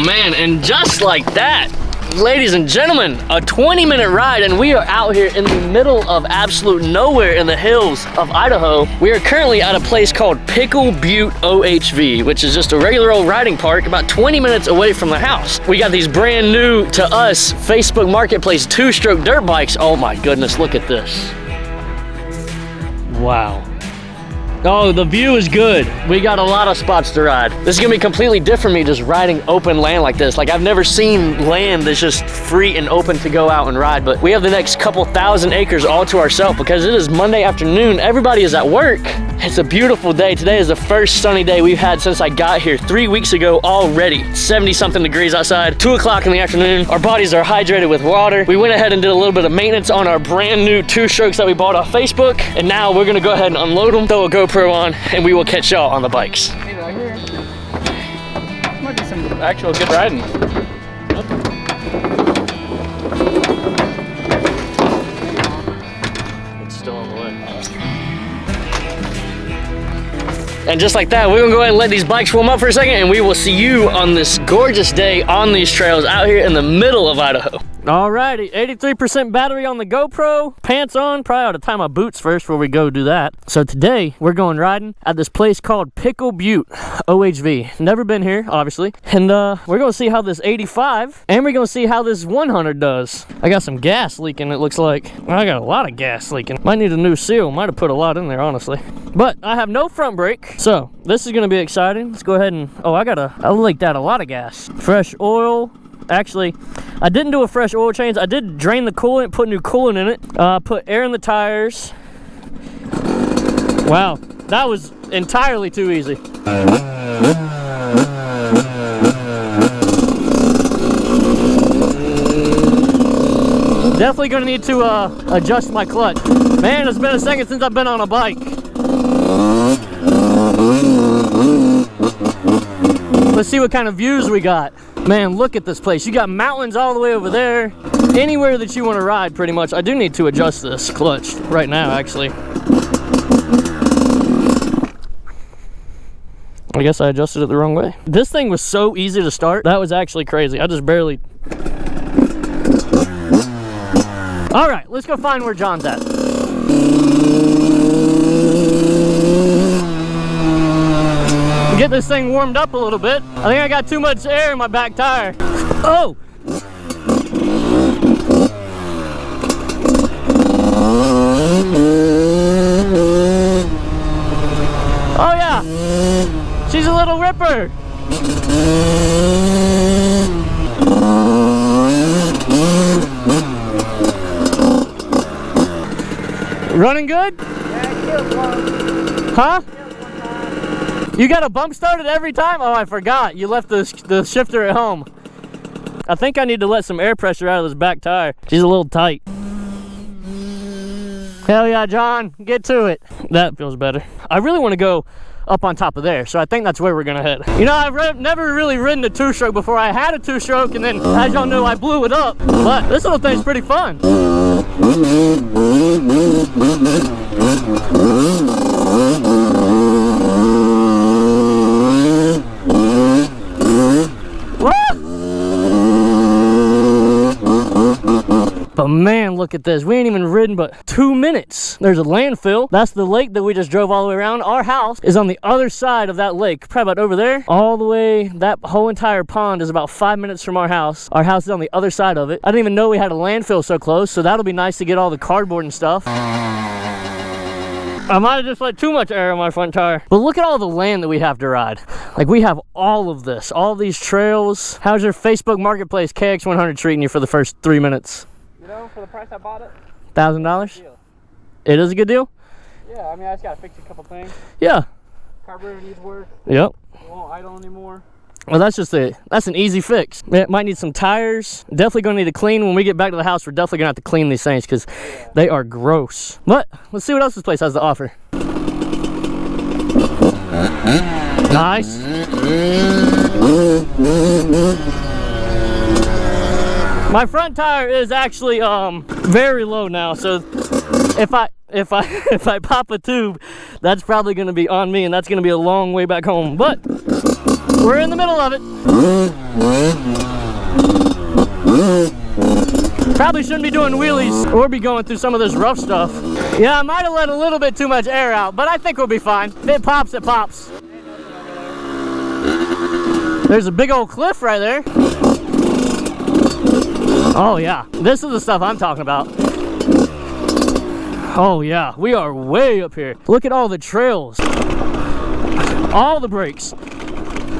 man, and just like that, ladies and gentlemen, a 20-minute ride, and we are out here in the middle of absolute nowhere in the hills of Idaho. We are currently at a place called Pickle Butte OHV, which is just a regular old riding park about 20 minutes away from the house. We got these brand new to us Facebook Marketplace 2-stroke dirt bikes. Oh my goodness, look at this. Wow. Oh, the view is good. We got a lot of spots to ride. This is gonna be completely different from me just riding open land like this. Like, I've never seen land that's just free and open to go out and ride, but we have the next couple thousand acres all to ourselves because it is Monday afternoon. Everybody is at work. It's a beautiful day. Today is the first sunny day we've had since I got here 3 weeks ago already. 70-something degrees outside, 2 o'clock in the afternoon. Our bodies are hydrated with water. We went ahead and did a little bit of maintenance on our brand new 2-strokes that we bought off Facebook, and now we're gonna go ahead and unload them, throw a GoPro on, and we will catch y'all on the bikes. Hey, right here. Might be some actual good riding. It's still on the way. And just like that, we're gonna go ahead and let these bikes warm up for a second, and we will see you on this gorgeous day on these trails out here in the middle of Idaho. Alrighty, 83% battery on the GoPro, pants on. Probably ought to tie my boots first before we go do that. So today, we're going riding at this place called Pickle Butte OHV. Never been here, obviously. And we're gonna see how this 85, and we're gonna see how this 100 does. I got some gas leaking, it looks like. I got a lot of gas leaking. Might need a new seal, might have put a lot in there, honestly. But I have no front brake, so this is gonna be exciting. Let's go ahead and, oh, I leaked out a lot of gas. Fresh oil. Actually, I didn't do a fresh oil change. I did drain the coolant, put new coolant in it, put air in the tires. Wow, that was entirely too easy. Definitely gonna need to adjust my clutch. Man, it's been a second since I've been on a bike. Let's see what kind of views we got. Man, look at this place. You got mountains all the way over there. Anywhere that you want to ride, pretty much. I do need to adjust this clutch right now, actually. I guess I adjusted it the wrong way. This thing was so easy to start. That was actually crazy. I just barely... All right, let's go find where John's at. Get this thing warmed up a little bit. I think I got too much air in my back tire. Oh! Oh yeah! She's a little ripper! Running good? Yeah, I killed one. Huh? You got a bump started every time? Oh, I forgot. You left the shifter at home. I think I need to let some air pressure out of this back tire. She's a little tight. Hell yeah, John. Get to it. That feels better. I really want to go up on top of there, so I think that's where we're going to head. You know, I've never really ridden a 2-stroke before. I had a 2-stroke, and then, as y'all know, I blew it up. But this little thing's pretty fun. But man, look at this. We ain't even ridden but 2 minutes. There's a landfill. That's the lake that we just drove all the way around. Our house is on the other side of that lake, probably about over there. All the way, that whole entire pond is about 5 minutes from our house. Our house is on the other side of it. I didn't even know we had a landfill so close, so that'll be nice to get all the cardboard and stuff. I might have just let too much air on my front tire. But look at all the land that we have to ride. Like, we have all of this, all these trails. How's your Facebook Marketplace KX100 treating you for the first 3 minutes? You know, for the price I bought it, $1,000? It is a good deal? Yeah, I mean, I just gotta fix a couple things. Yeah. Carburetor needs work. Yep. It won't idle anymore. Well, that's an easy fix. It might need some tires. Definitely gonna need to clean. When we get back to the house, we're definitely gonna have to clean these things because they are gross. But let's see what else this place has to offer. Nice. My front tire is actually very low now, so if I pop a tube, that's probably going to be on me, and that's going to be a long way back home. But we're in the middle of it. Probably shouldn't be doing wheelies or be going through some of this rough stuff. Yeah, I might have let a little bit too much air out, but I think we'll be fine. If it pops, it pops. There's a big old cliff right there. Oh yeah, this is the stuff I'm talking about. Oh yeah, we are way up here. Look at all the trails. All the brakes.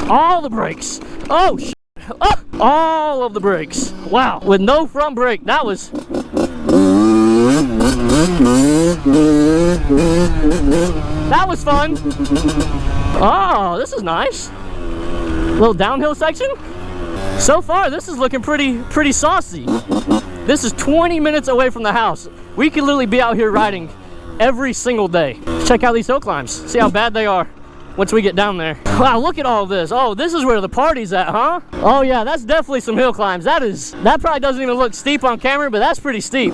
All the brakes. Oh, shit. Oh, all of the brakes. Wow, with no front brake. That was... That was fun. Oh, this is nice. Little downhill section. So far, this is looking pretty saucy. This is 20 minutes away from the house. We could literally be out here riding every single day. Check out these hill climbs. See how bad they are once we get down there. Wow, look at all this. Oh, this is where the party's at, huh? Oh yeah, that's definitely some hill climbs. That probably doesn't even look steep on camera, but that's pretty steep.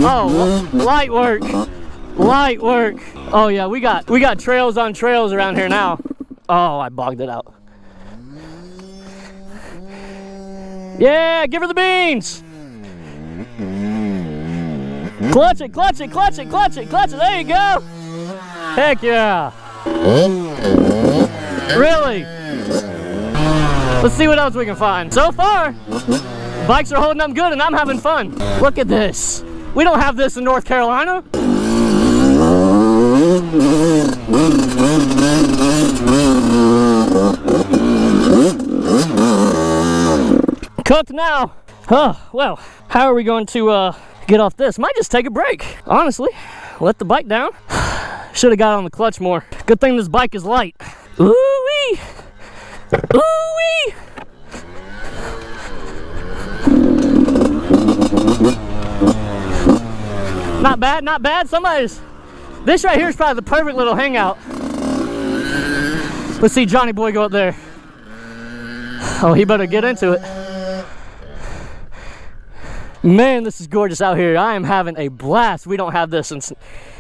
Oh, light work. Light work. Oh yeah, we got trails on trails around here now. Oh, I bogged it out. Yeah, give her the beans. Clutch it, clutch it, clutch it, clutch it, clutch it. There you go. Heck yeah. Really? Let's see what else we can find. So far, bikes are holding up good and I'm having fun. Look at this. We don't have this in North Carolina. Cooked now. Huh, well, how are we going to get off this? Might just take a break, honestly. Let the bike down. Should have got on the clutch more. Good thing this bike is light. Ooh-wee. Ooh-wee. Not bad, not bad. This right here is probably the perfect little hangout. Let's see Johnny Boy go up there. Oh, he better get into it. Man, this is gorgeous out here. I am having a blast. We don't have this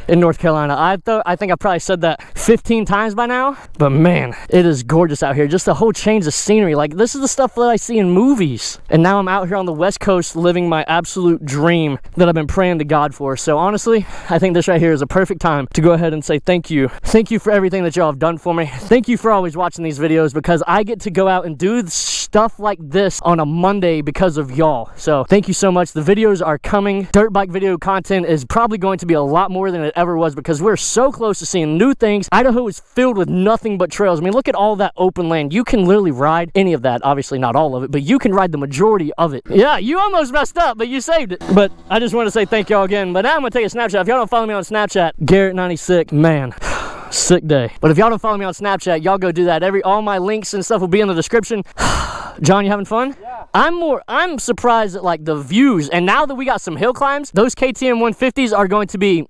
in North Carolina. I think I probably said that 15 times by now, but man, it is gorgeous out here. Just a whole change of scenery. Like, this is the stuff that I see in movies. And now I'm out here on the West Coast living my absolute dream that I've been praying to God for. So honestly, I think this right here is a perfect time to go ahead and say thank you. Thank you for everything that y'all have done for me. Thank you for always watching these videos, because I get to go out and do stuff like this on a Monday because of y'all. So thank you so much. The videos are coming. Dirt bike video content is probably going to be a lot more than it ever was, because we're so close to seeing new things. Idaho is filled with nothing but trails. I mean, look at all that open land. You can literally ride any of that. Obviously not all of it, but you can ride the majority of it. Yeah, you almost messed up, but you saved it. But I just want to say thank y'all again. But now I'm gonna take a Snapchat. If y'all don't follow me on Snapchat, Garrett96, man, sick day. But if y'all don't follow me on Snapchat, y'all go do that. All my links and stuff will be in the description. John, you having fun? Yeah. I'm surprised at like the views, and now that we got some hill climbs, those KTM 150s are going to be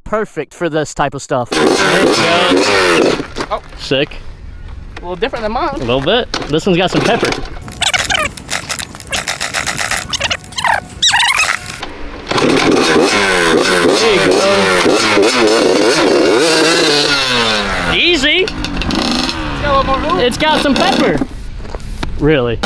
perfect for this type of stuff. Oh, sick. A little different than mine. A little bit. This one's got some pepper. There you go. Easy. It's got a little more room. It's got some pepper. Really?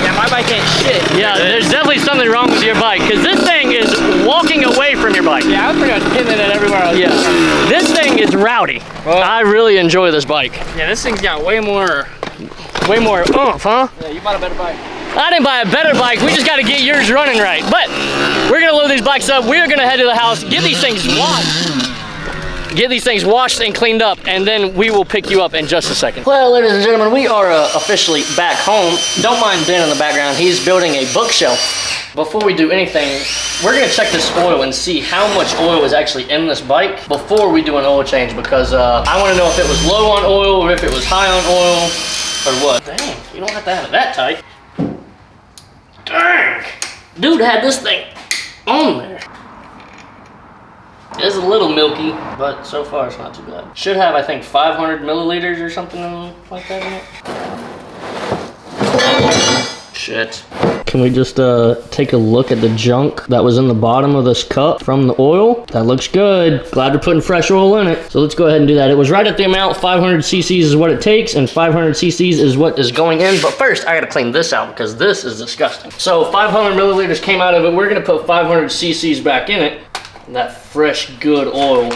Yeah, my bike ain't shit. Yeah, there's definitely something wrong with your bike, because this thing is walking away from your bike. Yeah, I was pretty much hitting it everywhere else. Yeah. This thing is rowdy. Well, I really enjoy this bike. Yeah, this thing's got way more oomph, huh? Yeah, you bought a better bike. I didn't buy a better bike. We just got to get yours running right. But we're going to load these bikes up. We're going to head to the house, get these things washed. Get these things washed and cleaned up, and then we will pick you up in just a second. Well, ladies and gentlemen, we are officially back home. Don't mind Ben in the background. He's building a bookshelf. Before we do anything, we're going to check this oil and see how much oil is actually in this bike before we do an oil change, because I want to know if it was low on oil or if it was high on oil or what. Dang, you don't have to have it that tight. Dang! Dude had this thing on there. It's a little milky, but so far it's not too bad. Should have, I think, 500 milliliters or something like that in it. Shit. Can we just take a look at the junk that was in the bottom of this cup from the oil? That looks good. Glad we're putting fresh oil in it. So let's go ahead and do that. It was right at the amount. 500 cc's is what it takes, and 500 cc's is what is going in. But first, I gotta clean this out because this is disgusting. So 500 milliliters came out of it. We're gonna put 500 cc's back in it. That fresh, good oil.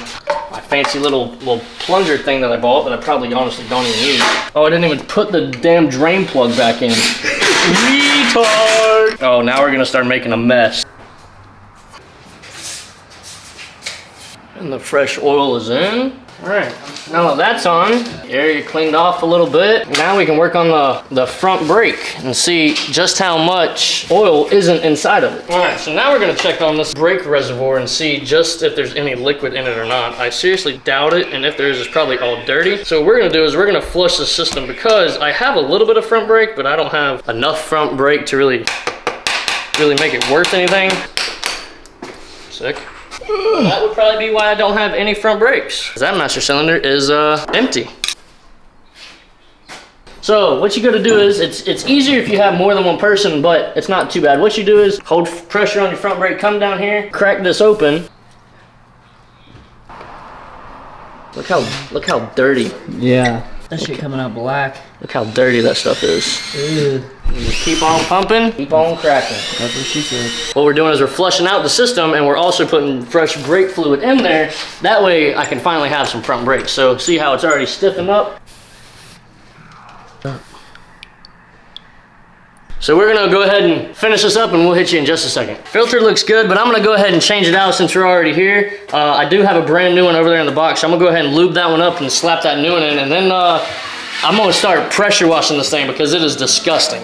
My fancy little plunger thing that I bought that I probably honestly don't even use. Oh, I didn't even put the damn drain plug back in. Retard! Oh, now we're gonna start making a mess. And the fresh oil is in. All right, now that that's on, the area cleaned off a little bit. Now we can work on the front brake and see just how much oil isn't inside of it. All right, so now we're gonna check on this brake reservoir and see just if there's any liquid in it or not. I seriously doubt it, and if there is, it's probably all dirty. So what we're gonna do is we're gonna flush the system because I have a little bit of front brake, but I don't have enough front brake to really make it worth anything. Sick. That would probably be why I don't have any front brakes. That master cylinder is empty. So what you gotta do is, it's easier if you have more than one person, but it's not too bad. What you do is hold pressure on your front brake, come down here, crack this open. Look how dirty. Yeah. That shit coming out black. Look how dirty that stuff is. Ew. You just keep on pumping, keep on cracking. That's what she said. What we're doing is we're flushing out the system, and we're also putting fresh brake fluid in there. That way I can finally have some front brakes. So see how it's already stiffened up? So we're gonna go ahead and finish this up, and we'll hit you in just a second. Filter looks good, but I'm gonna go ahead and change it out since we're already here. I do have a brand new one over there in the box, so I'm gonna go ahead and lube that one up and slap that new one in, and then I'm gonna start pressure washing this thing because it is disgusting.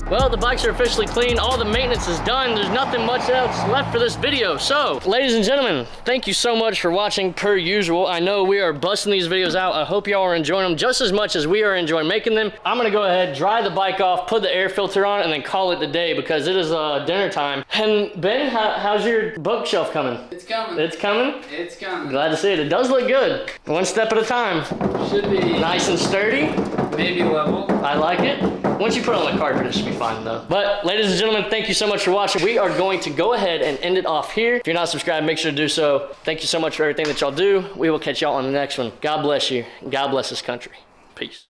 Well, the bikes are officially clean. All the maintenance is done. There's nothing much else left for this video. So, ladies and gentlemen, thank you so much for watching per usual. I know we are busting these videos out. I hope y'all are enjoying them just as much as we are enjoying making them. I'm gonna go ahead, dry the bike off, put the air filter on, and then call it the day because it is dinner time. And Ben, how's your bookshelf coming? It's coming. It's coming? It's coming. Glad to see it. It does look good. One step at a time. Should be. Nice and sturdy. Maybe level. I like it. Once you put it on the carpet, it should be fine though. But ladies and gentlemen, thank you so much for watching. We are going to go ahead and end it off here. If you're not subscribed, make sure to do so. Thank you so much for everything that y'all do. We will catch y'all on the next one. God bless you. God bless this country. Peace.